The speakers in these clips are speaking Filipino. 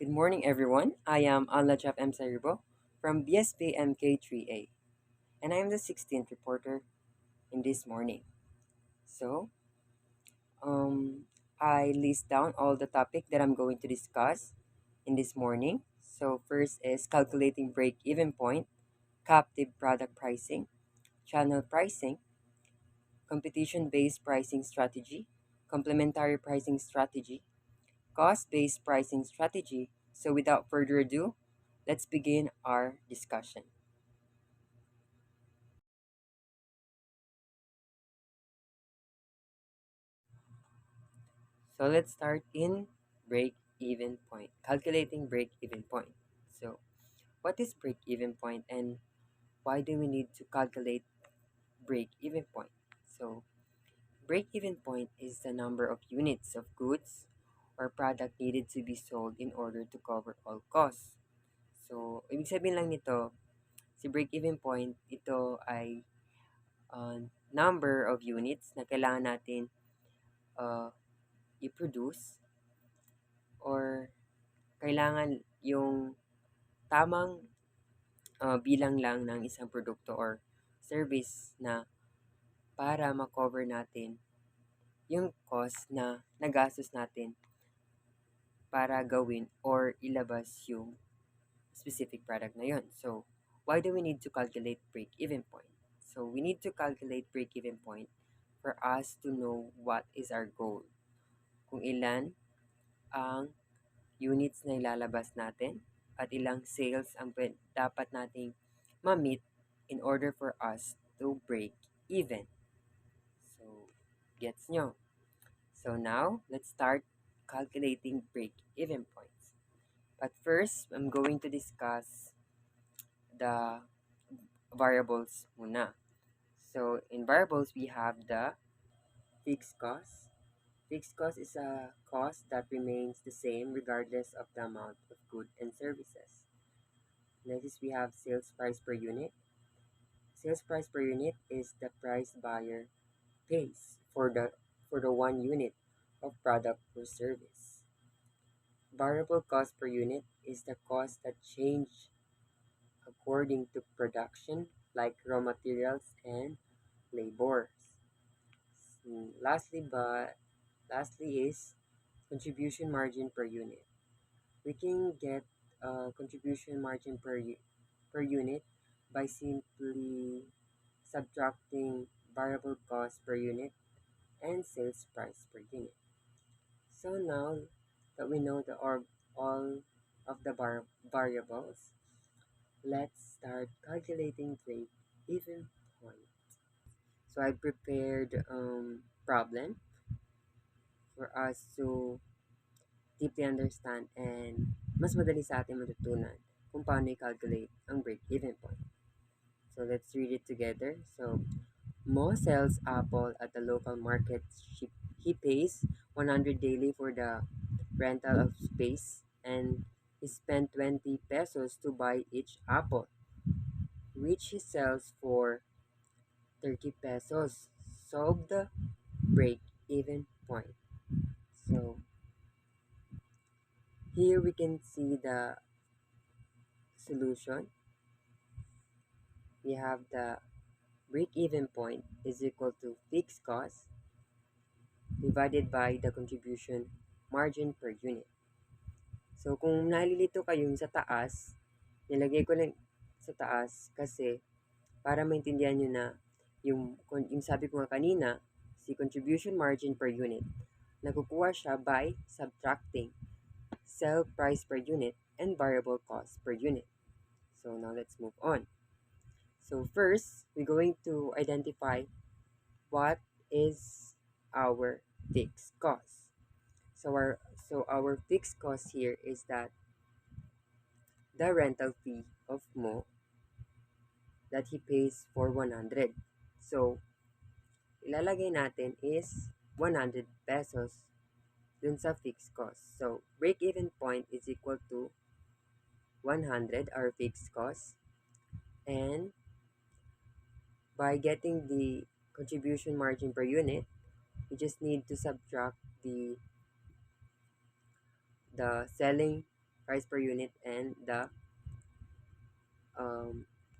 Good morning, everyone. I am Alajap M. Saribo from BSP MK3A, and I am the 16th reporter in this morning. So, um, I list down all the topic that I'm going to discuss in this morning. So, first is calculating break-even point, captive product pricing, channel pricing, competition-based pricing strategy, complementary pricing strategy, cost-based pricing strategy. So without further ado, let's begin our discussion. So let's start in break-even point, calculating break-even point. So what is break-even point and why do we need to calculate break-even point? So break-even point is the number of units of goods or product needed to be sold in order to cover all costs. So, ibig sabihin lang nito, si break-even point, ito ay number of units na kailangan natin uh, i-produce or kailangan yung tamang bilang lang ng isang produkto or service na para ma-cover natin yung cost na nagastos natin para gawin or ilabas yung specific product na yun. So, why do we need to calculate break-even point? So, we need to calculate break-even point for us to know what is our goal. Kung ilan ang units na ilalabas natin at ilang sales ang dapat nating ma-meet in order for us to break even. So, gets nyo? So now, let's start calculating break-even points. But first, I'm going to discuss the variables muna. So, in variables, we have the fixed cost. Fixed cost is a cost that remains the same regardless of the amount of goods and services. Next, we have sales price per unit. Sales price per unit is the price buyer pays for the 1 unit of product or service. Variable cost per unit is the cost that change according to production, like raw materials and labor. Lastly is contribution margin per unit. We can get contribution margin per unit by simply subtracting variable cost per unit and sales price per unit. So now that we know all of the variables, let's start calculating break-even point. So I prepared problem for us to deeply understand and mas madali sa atin matutunan kung paano i-calculate ang break-even point. So let's read it together. So Mo sells apple at the local market. He pays 100 daily for the rental of space and he spent 20 pesos to buy each apple, which he sells for 30 pesos. Solve the break-even point. So here we can see the solution. We have the break-even point is equal to fixed cost divided by the contribution margin per unit. So, kung nalilito kayo yung sa taas, nilagay ko lang sa taas kasi para maintindihan nyo na yung sabi ko nga kanina, si contribution margin per unit, nakukuha siya by subtracting sell price per unit and variable cost per unit. So, now let's move on. So, first, we're going to identify what is our fixed cost. So our fixed cost here is that the rental fee of Mo that he pays for 100. So ilalagay natin is 100 pesos dun sa fixed cost. So break-even point is equal to 100 our fixed cost, and by getting the contribution margin per unit, we just need to subtract the selling price per unit and the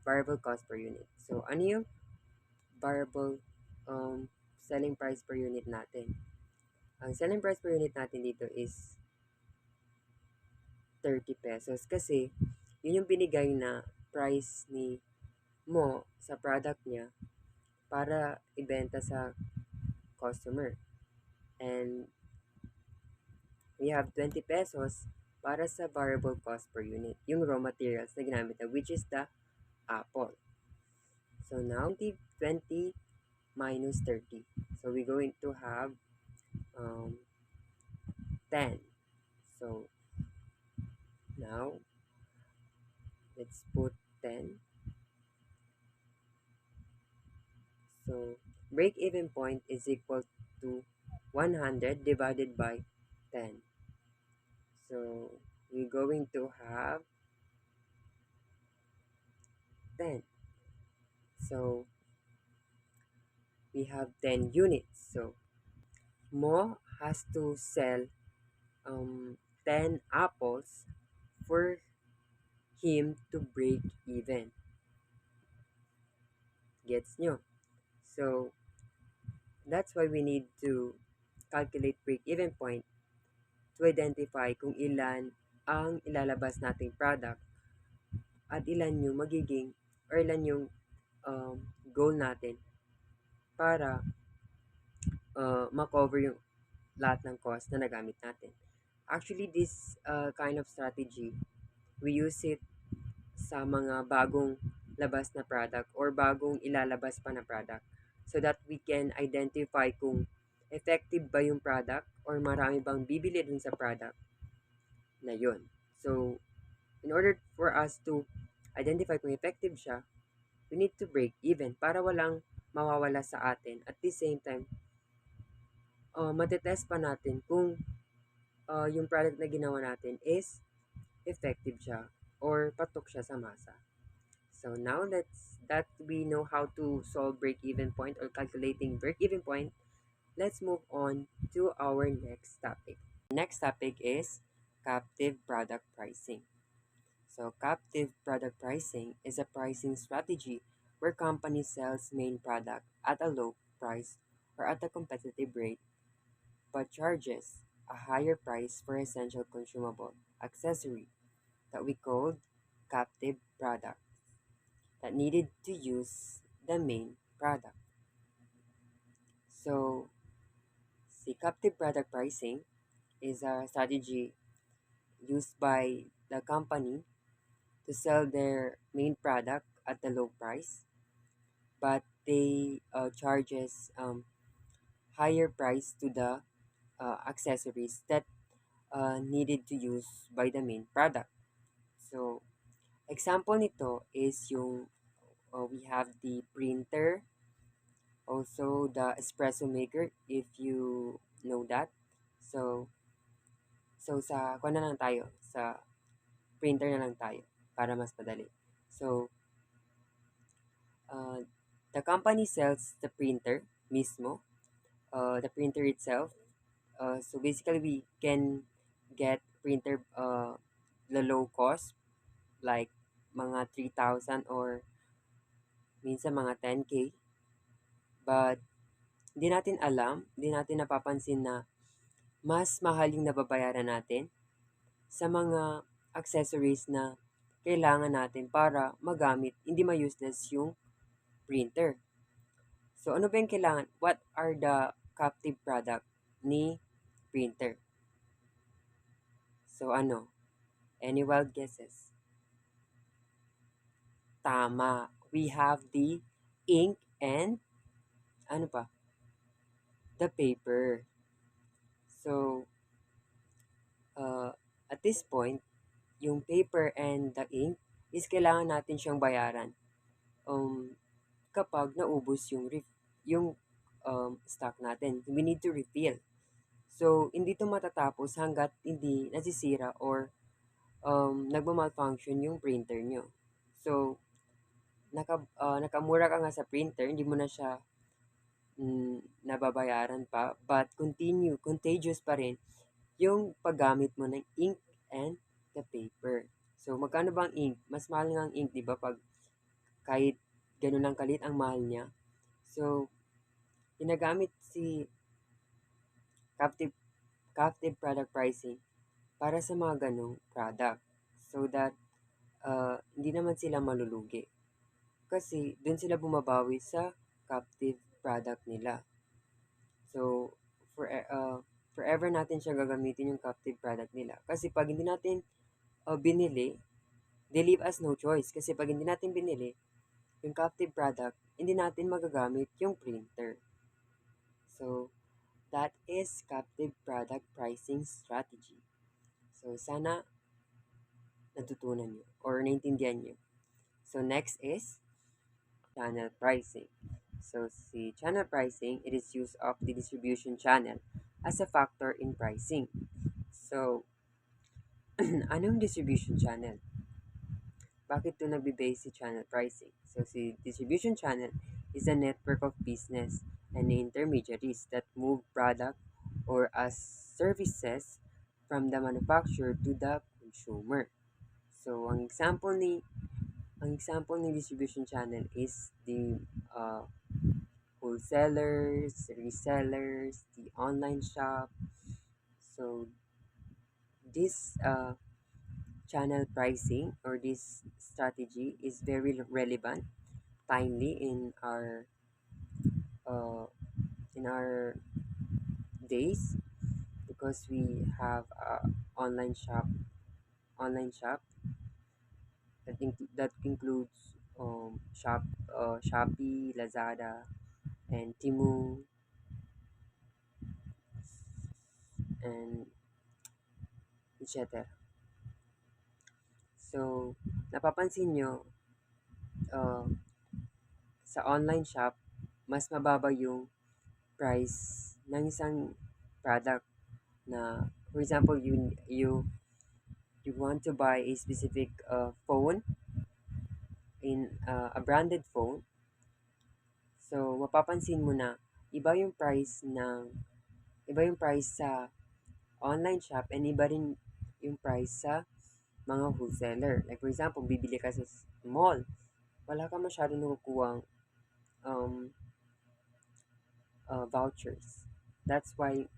variable cost per unit. So, ano yung variable selling price per unit natin? Ang selling price per unit natin dito is 30 pesos kasi yun yung binigay na price ni mo sa product niya para ibenta sa customer. And we have 20 pesos para sa variable cost per unit, yung raw materials na ginamit na, which is the apple. So now, 20 minus 30. So we're going to have 10. So now, let's put 10. So break-even point is equal to 100 divided by 10. So we're going to have 10. So we have 10 units. So Mo has to sell 10 apples for him to break even. Gets nyo? So that's why we need to calculate break-even point to identify kung ilan ang ilalabas nating product at ilan yung magiging or ilan yung goal natin para makover yung lahat ng cost na nagamit natin. Actually, this kind of strategy, we use it sa mga bagong labas na product or bagong ilalabas pa na product so that we can identify kung effective ba yung product or marami bang bibili dun sa product na yun. So, in order for us to identify kung effective siya, we need to break even para walang mawawala sa atin. At the same time, matetest pa natin kung yung product na ginawa natin is effective siya or patok siya sa masa. So now that we know how to solve break-even point or calculating break-even point, let's move on to our next topic. Next topic is captive product pricing. So captive product pricing is a pricing strategy where company sells main product at a low price or at a competitive rate but charges a higher price for essential consumable accessory that we called captive product that needed to use the main product. So, the captive product pricing is a strategy used by the company to sell their main product at a low price, but they charges higher price to the accessories that needed to use by the main product. So, example nito is yung we have the printer, also the espresso maker if you know that. So sa kuha na lang tayo, sa printer na lang tayo para mas madali. So the company sells the printer mismo, the printer itself. So basically we can get printer the low cost like mga 3,000 or minsan mga 10K. But hindi natin napapansin na mas mahal yung nababayaran natin sa mga accessories na kailangan natin para magamit, hindi ma-useless yung printer. So, ano ba yung kailangan? What are the captive product ni printer? So, ano? Any wild guesses? Tama. We have the ink and ano pa? The paper. So, at this point, yung paper and the ink is kailangan natin siyang bayaran kapag naubos yung stock natin. We need to refill. So, hindi to matatapos hanggat hindi nasisira or nagma-malfunction yung printer nyo. So, nakamura ka nga sa printer, hindi mo na siya nababayaran pa, but contagious pa rin yung paggamit mo ng ink and the paper. So, magkano ba ang ink? Mas mahal nga ang ink, di ba? Pag kahit ganun lang kalit ang mahal niya. So, ginagamit si captive, captive product pricing para sa mga ganong product. So that, hindi naman sila malulugi. Kasi, dun sila bumabawi sa captive product nila. So, forever natin siya gagamitin yung captive product nila. Kasi pag hindi natin binili, they leave us no choice. Kasi pag hindi natin binili, yung captive product, hindi natin magagamit yung printer. So, that is captive product pricing strategy. So, sana natutunan nyo or naintindihan nyo. So, next is channel pricing. So, si channel pricing, it is use of the distribution channel as a factor in pricing. So, anong distribution channel? Bakit ito nagbe-base si channel pricing? So, si distribution channel is a network of business and intermediaries that move product or as services from the manufacturer to the consumer. So, ang example ni distribution channel is the wholesalers, resellers, the online shop. So, this channel pricing or this strategy is very relevant, timely uh, in our days because we have online shop that includes Shopee, Lazada, and Temu, and etc. So, napapansin nyo, uh, sa online shop, mas mababa yung price ng isang product na, for example, you want to buy a specific phone in a branded phone. So, mapapansin mo na iba yung price sa online shop and iba rin yung price sa mga wholesaler. Like for example, bibili ka sa mall, wala ka masyadong nakukuhang um, vouchers. That's why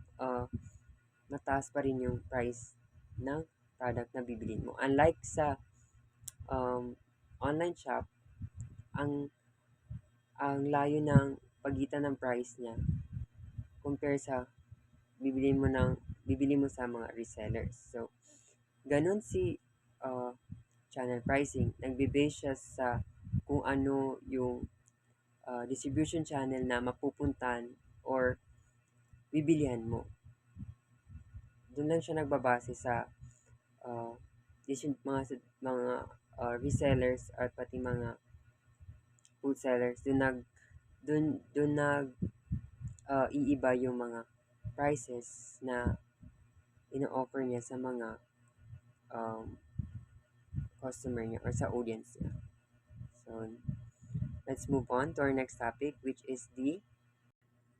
mataas pa rin yung price ng product na bibilin mo. Unlike sa online shop, ang layo ng pagitan ng price niya compare sa bibili mo sa mga resellers. So, ganun si channel pricing. Nagbe-base siya sa kung ano yung distribution channel na mapupuntan or bibilihan mo. Doon lang siya nagbabase sa uh, mga resellers at pati mga wholesalers. Doon nag iiba yung mga prices na ino-offer niya sa mga um, customer niya or sa audience niya. So, let's move on to our next topic, which is the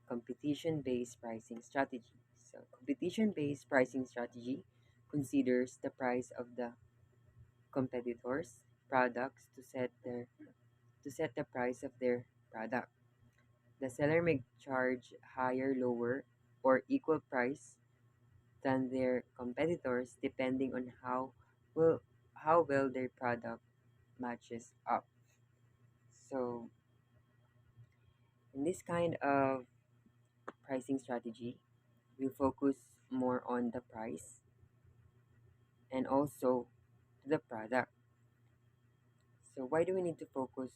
competition-based pricing strategy. So, competition-based pricing strategy considers the price of the competitors' products to set the price of their product. The seller may charge higher, lower, or equal price than their competitors depending on well how well their product matches up. So, in this kind of pricing strategy, we focus more on the price and also the product. So, why do we need to focus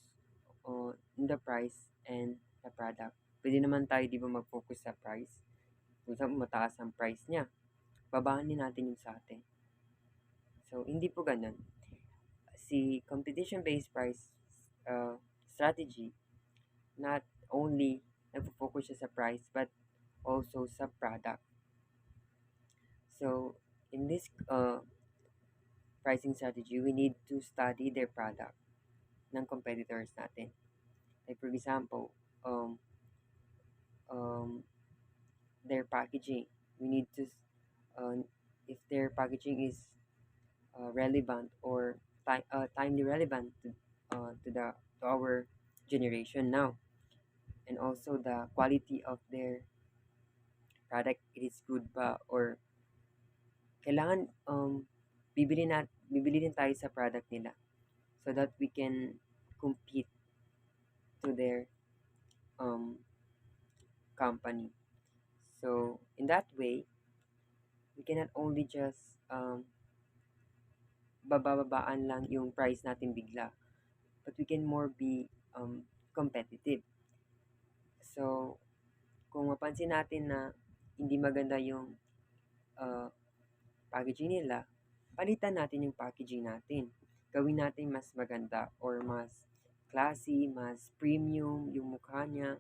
on the price and the product? Pwede naman tayo, di ba, mag-focus sa price. Kung saan mataas ang price niya, babaanin natin yung sa atin. So, hindi po ganun. Si competition-based price strategy, not only nagpo-focus siya sa price, but also sa product. So, in this pricing strategy, we need to study their product ng competitors natin. Like for example, their packaging. We need to, if their packaging is relevant or timely relevant to our generation now, and also the quality of their product, it is good ba, or kailangan bibili din tayo sa product nila so that we can compete to their um, company. So in that way, we cannot only just bababaan lang yung price natin bigla, but we can more be competitive. So kung mapansin natin na hindi maganda yung uh, packaging nila, palitan natin yung packaging natin. Gawin natin mas maganda or mas classy, mas premium yung mukha niya,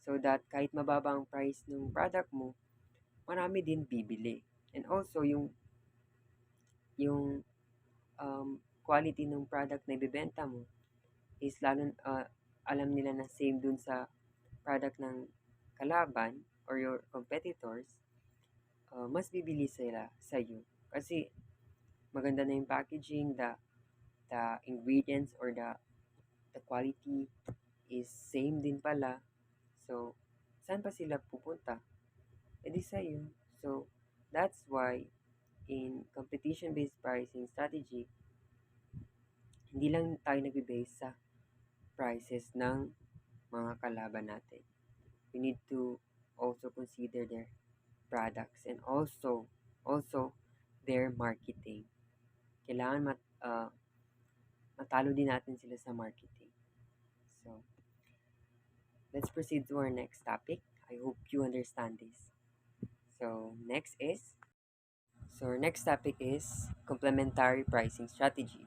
so that kahit mababa ang price ng product mo, marami din bibili. And also yung quality ng product na ibebenta mo is alam nila na same dun sa product ng kalaban or your competitors, mas bibili sila sa iyo kasi maganda na yung packaging, the ingredients or the quality is same din pala. So saan pa sila pupunta? E di sa iyo. So that's why in competition-based pricing strategy, hindi lang tayo nagbe-base sa prices ng mga kalaban natin. We need to also consider their products and also their marketing. Kailangan matalo din natin sila sa marketing. So, let's proceed to our next topic. I hope you understand this. So, our next topic is complementary pricing strategy.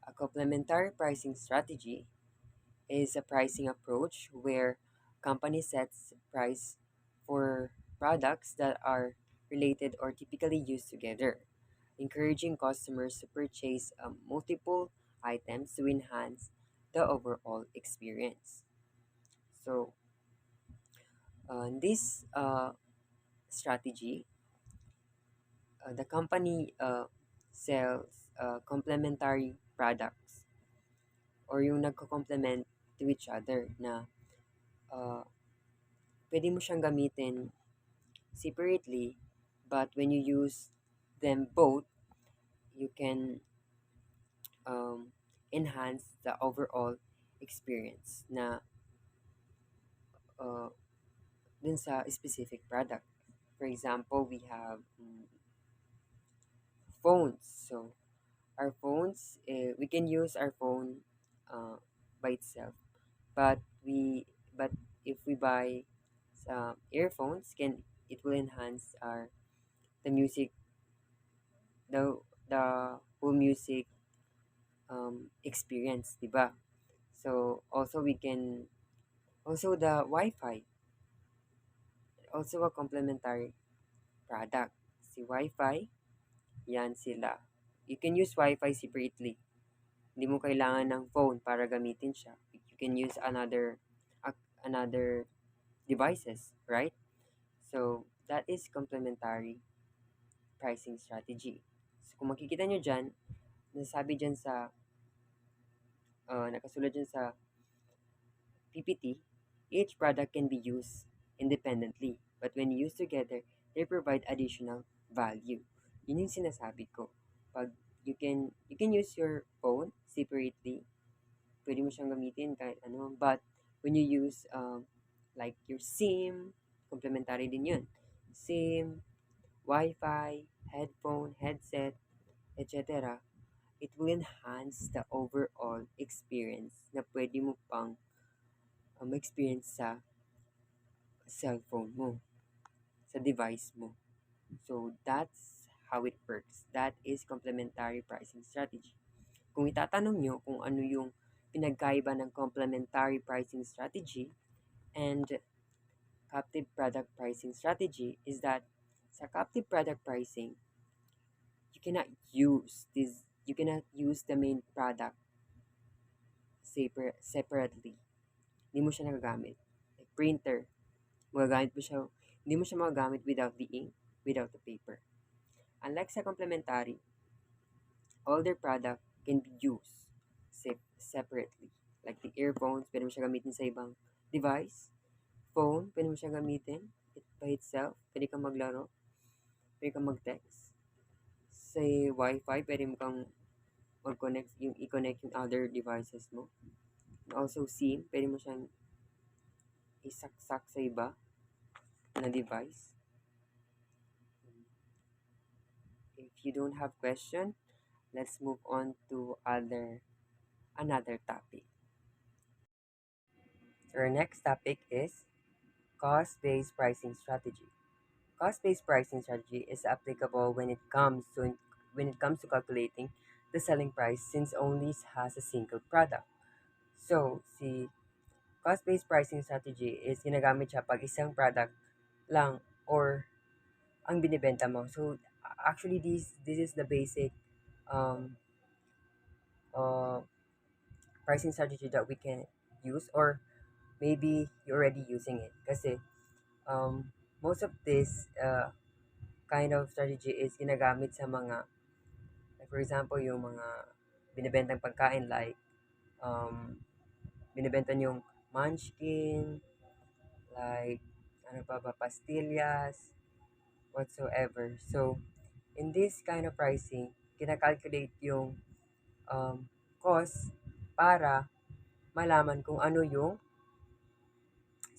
A complementary pricing strategy is a pricing approach where company sets price for products that are related or typically used together, encouraging customers to purchase multiple items to enhance the overall experience. So, this strategy, the company sells complementary products or yung nagko-complement to each other na uh, pwede mo siyang gamitin separately, but when you use them both, you can enhance the overall experience na uh, dun sa specific product. For example, we have phones. So our phones, we can use our phone by itself, but but if we buy earphones, it will enhance the music, the whole music experience, diba? So also we can also the Wi-Fi, also a complementary product. Si Wi-Fi, yan sila. You can use Wi-Fi separately. Hindi mo kailangan ng phone para gamitin siya. You can use another devices, right? So that is complementary pricing strategy. So kung makikita nyo dyan, nasabi dyan sa nakasulat dyan sa PPT, each product can be used independently, but when used together, they provide additional value. Yun yung sinasabi ko. Pag you can use your phone separately, pwede mo siyang gamitin kahit ano, but when you use like your SIM, complementary din yun. SIM, Wi-Fi, headphone, headset, etc. It will enhance the overall experience na pwede mo pang experience sa cellphone mo, sa device mo. So, that's how it works. That is complementary pricing strategy. Kung itatanong nyo kung ano yung pinagkaiba ng complementary pricing strategy and captive product pricing strategy, is that sa captive product pricing, you cannot use the main product separately. Hindi mo siya nagagamit. Like printer, hindi mo siya magagamit without the ink, without the paper. Unlike sa complementary, all their product can be used separately. Like the earphones, pwede mo siya gamitin sa ibang device. Phone, pwede mo siya gamitin by itself. Pwede kang maglaro, pwede kang mag-text. Sa Wi-Fi, pwede mo kang mag-connect, yung i-connect yung other devices mo. And also SIM, pwede mo siyang isaksak sa iba na device. If you don't have question, let's move on to another topic. So our next topic is cost-based pricing strategy. Cost-based pricing strategy is applicable when it comes to calculating the selling price since only has a single product. So, si cost-based pricing strategy is ginagamit siya pag isang product lang or ang binibenta mo. So, actually this is the basic um, uh, pricing strategy that we can use, or maybe you're already using it kasi most of this kind of strategy is ginagamit sa mga, like for example, yung mga binibentang pagkain, like binibenta yung munchkin, like ano pa ba, pastillas, whatsoever. So, in this kind of pricing, kinakalculate yung cost para malaman kung ano yung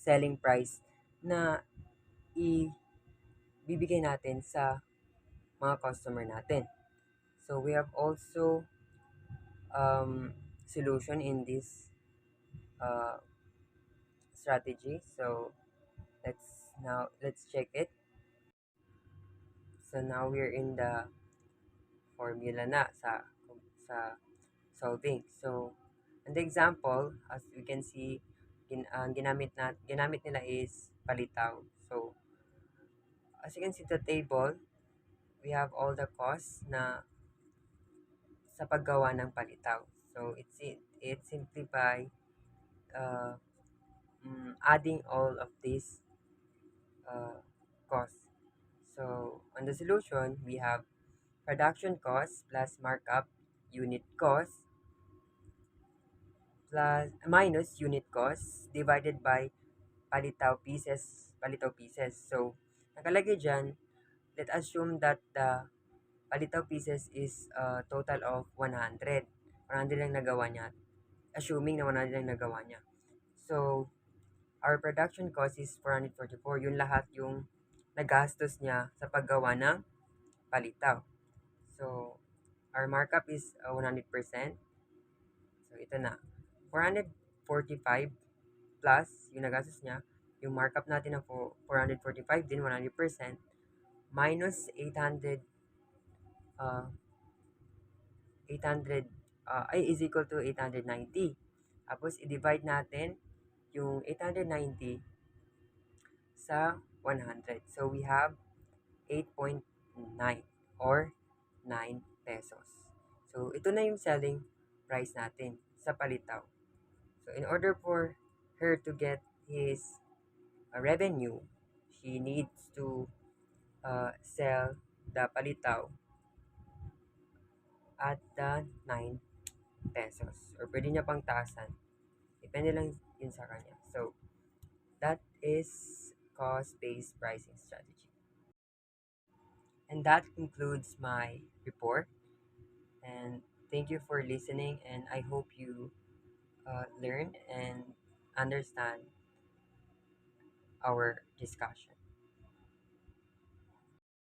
selling price na ibibigay natin sa mga customer natin. So, we have also solution in this uh, strategy. So, let's check it. So, now we're in the formula na sa solving. So, and the example, as we can see, ginamit nila is palitaw. So, as you can see the table, we have all the costs na sa paggawa ng palitaw. So, it's simply by uh, adding all of these costs. So, on the solution, we have production cost plus markup unit cost plus minus unit cost divided by palitaw pieces. So, nakalagay dyan, let's assume that the palitaw pieces is a total of 100. 100 lang nagawa niya. Assuming na 100 lang nagawa niya. So, our production cost is 444. Yun lahat yung nagastos niya sa paggawa ng palitaw. So, our markup is 100%. So, ito na. 445 plus yung nagastos niya. Yung markup natin ng 445 din, 100%, minus 800, 800 ay is equal to 890. Tapos, i-divide natin yung 890 sa 100. So, we have 8.9 or 9 pesos. So, ito na yung selling price natin sa palitaw. So, in order for her to get his revenue, she needs to sell the palitaw at the 9 pesos. Or pwede niya pang taasan. Depende lang yun sa kanya. So, that is cost-based pricing strategy. And that concludes my report. And thank you for listening. And I hope you learn and understand our discussion.